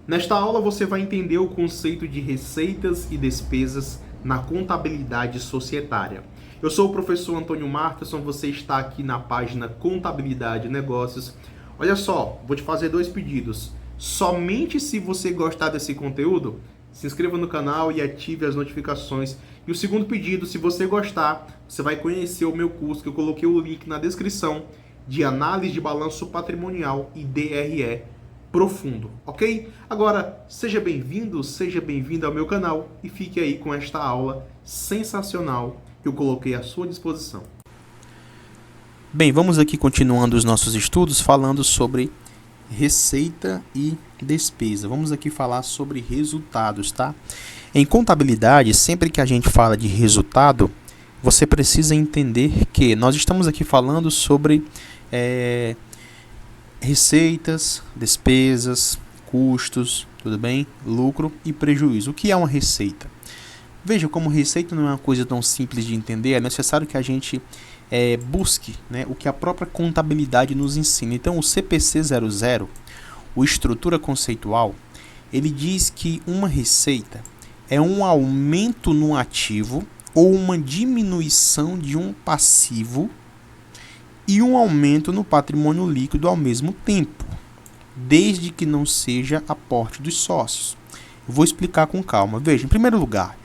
Nesta aula você vai entender o conceito de receitas e despesas na contabilidade societária. Eu sou o professor Antônio Marterson, você está aqui na página Contabilidade e Negócios. Olha só, vou te fazer dois pedidos. Somente se você gostar desse conteúdo, se inscreva no canal e ative as notificações. E o segundo pedido, se você gostar, você vai conhecer o meu curso, que eu coloquei o link na descrição, de análise de balanço patrimonial e DRE profundo, ok? Agora, seja bem-vindo ao meu canal e fique aí com esta aula sensacional que eu coloquei à sua disposição. Bem, vamos aqui continuando os nossos estudos falando sobre receita e despesa. Vamos aqui falar sobre resultados, tá? Em contabilidade, sempre que a gente fala de resultado, você precisa entender que nós estamos aqui falando sobre receitas, despesas, custos, tudo bem? Lucro e prejuízo. O que é uma receita? Veja como receita não é uma coisa tão simples de entender, é necessário que a gente busque, né, o que a própria contabilidade nos ensina. Então, o CPC 00, o Estrutura Conceitual, ele diz que uma receita é um aumento no ativo ou uma diminuição de um passivo e um aumento no patrimônio líquido ao mesmo tempo, desde que não seja aporte dos sócios. Eu vou explicar com calma. Veja, em primeiro lugar,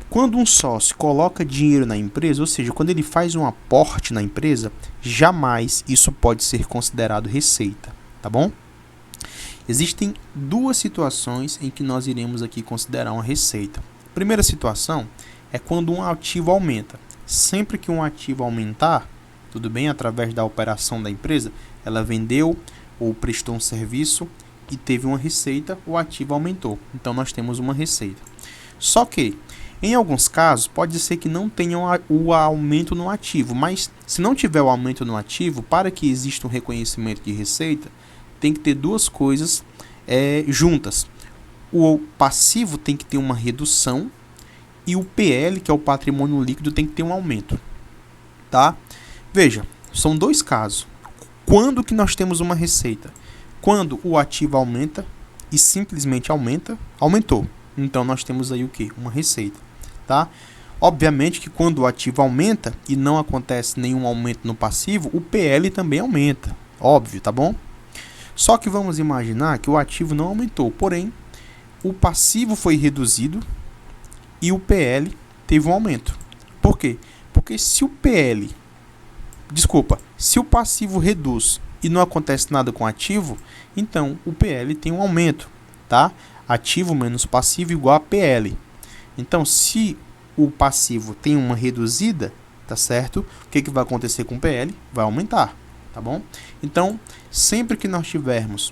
quando um sócio coloca dinheiro na empresa, ou seja, quando ele faz um aporte na empresa, jamais isso pode ser considerado receita, tá bom? Existem duas situações em que nós iremos aqui considerar uma receita. A primeira situação é quando um ativo aumenta. Sempre que um ativo aumentar, tudo bem, através da operação da empresa, ela vendeu ou prestou um serviço e teve uma receita, o ativo aumentou. Então, nós temos uma receita. Só que, em alguns casos, pode ser que não tenha o aumento no ativo, mas se não tiver o aumento no ativo, para que exista um reconhecimento de receita, tem que ter duas coisas juntas. O passivo tem que ter uma redução e o PL, que é o patrimônio líquido, tem que ter um aumento. Tá? Veja, são dois casos. Quando que nós temos uma receita? Quando o ativo aumenta e simplesmente aumentou. Então, nós temos aí o quê? Uma receita. Tá? Obviamente que quando o ativo aumenta e não acontece nenhum aumento no passivo, o PL também aumenta. Óbvio, tá bom? Só que vamos imaginar que o ativo não aumentou, porém, o passivo foi reduzido e o PL teve um aumento. Por quê? Porque se o passivo reduz e não acontece nada com o ativo, então o PL tem um aumento, tá? Ativo menos passivo igual a PL. Então, se o passivo tem uma reduzida, tá certo? O que vai acontecer com o PL? Vai aumentar, tá bom? Então, sempre que nós tivermos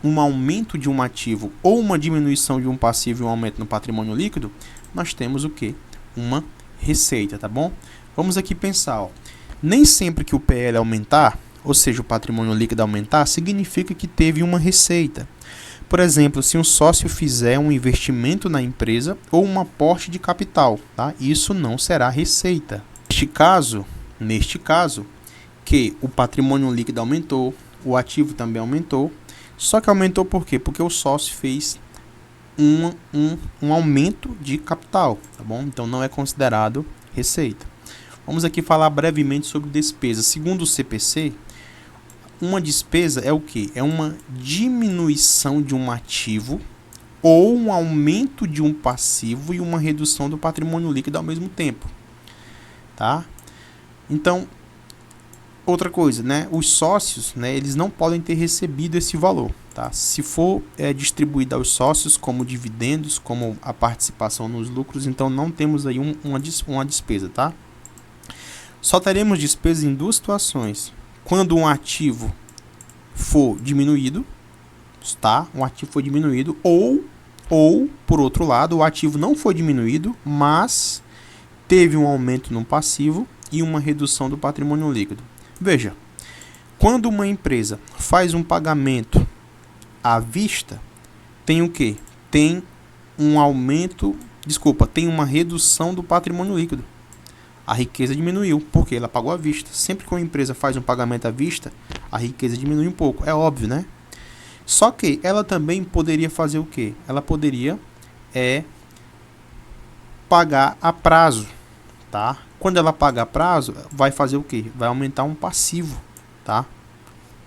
um aumento de um ativo ou uma diminuição de um passivo e um aumento no patrimônio líquido, nós temos o quê? Uma receita, tá bom? Vamos aqui pensar, ó. Nem sempre que o PL aumentar, ou seja, o patrimônio líquido aumentar, significa que teve uma receita. Por exemplo, se um sócio fizer um investimento na empresa ou um aporte de capital, tá? Isso não será receita. Neste caso, que o patrimônio líquido aumentou, o ativo também aumentou, só que aumentou por quê? Porque o sócio fez um aumento de capital, tá bom? Então não é considerado receita. Vamos aqui falar brevemente sobre despesa. Segundo o CPC, uma despesa é o quê? É uma diminuição de um ativo ou um aumento de um passivo e uma redução do patrimônio líquido ao mesmo tempo. Tá? Então, outra coisa, né? Os sócios, né, eles não podem ter recebido esse valor. Tá? Se for distribuído aos sócios como dividendos, como a participação nos lucros, então não temos aí uma despesa. Tá? Só teremos despesas em duas situações. Quando um ativo for diminuído, tá? Um ativo foi diminuído, ou, por outro lado, o ativo não foi diminuído, mas teve um aumento no passivo e uma redução do patrimônio líquido. Veja, quando uma empresa faz um pagamento à vista, tem o quê? Tem uma redução do patrimônio líquido. A riqueza diminuiu, porque ela pagou à vista. Sempre que uma empresa faz um pagamento à vista, a riqueza diminui um pouco. É óbvio, né? Só que ela também poderia fazer o quê? Ela poderia pagar a prazo, tá? Quando ela pagar a prazo, vai fazer o quê? Vai aumentar um passivo, tá?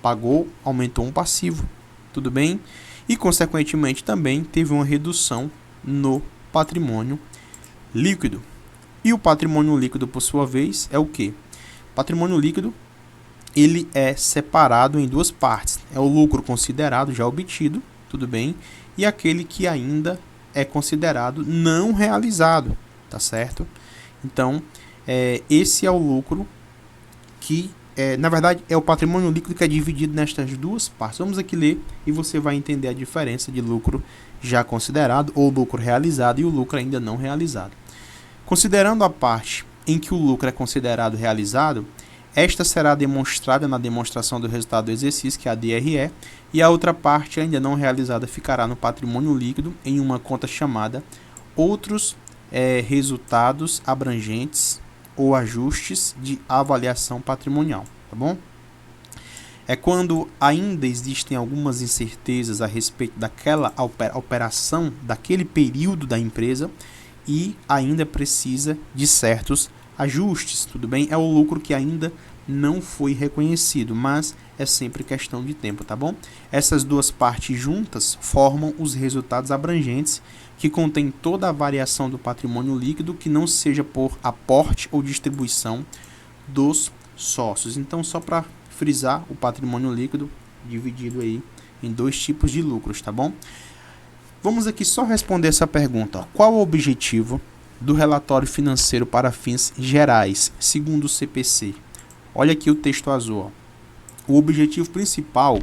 Pagou, aumentou um passivo, tudo bem? E, consequentemente, também teve uma redução no patrimônio líquido. E o patrimônio líquido, por sua vez, é o quê? Patrimônio líquido, ele é separado em duas partes. É o lucro considerado já obtido, tudo bem? E aquele que ainda é considerado não realizado, tá certo? Então, esse é o lucro que, na verdade, é o patrimônio líquido que é dividido nestas duas partes. Vamos aqui ler e você vai entender a diferença de lucro já considerado ou lucro realizado e o lucro ainda não realizado. Considerando a parte em que o lucro é considerado realizado, esta será demonstrada na demonstração do resultado do exercício, que é a DRE, e a outra parte ainda não realizada ficará no patrimônio líquido em uma conta chamada Outros Resultados Abrangentes ou Ajustes de Avaliação Patrimonial, tá bom? É quando ainda existem algumas incertezas a respeito daquela operação, daquele período da empresa e ainda precisa de certos ajustes, tudo bem? É o lucro que ainda não foi reconhecido, mas é sempre questão de tempo, tá bom? Essas duas partes juntas formam os resultados abrangentes, que contém toda a variação do patrimônio líquido que não seja por aporte ou distribuição dos sócios. Então, só para frisar, o patrimônio líquido dividido aí em dois tipos de lucros, tá bom? Vamos aqui só responder essa pergunta. Qual o objetivo do relatório financeiro para fins gerais, segundo o CPC? Olha aqui o texto azul. Ó. O objetivo principal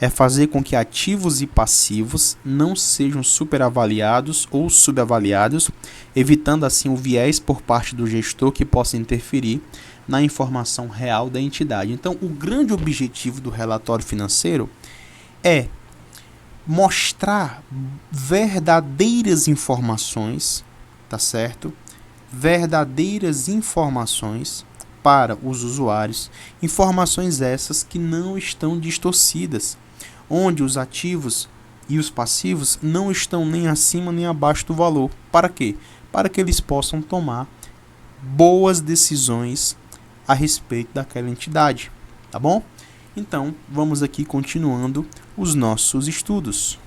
é fazer com que ativos e passivos não sejam superavaliados ou subavaliados, evitando assim o viés por parte do gestor que possa interferir na informação real da entidade. Então, o grande objetivo do relatório financeiro é mostrar verdadeiras informações, tá certo? Verdadeiras informações para os usuários, informações essas que não estão distorcidas, onde os ativos e os passivos não estão nem acima nem abaixo do valor. Para quê? Para que eles possam tomar boas decisões a respeito daquela entidade, tá bom? Então, vamos aqui continuando os nossos estudos.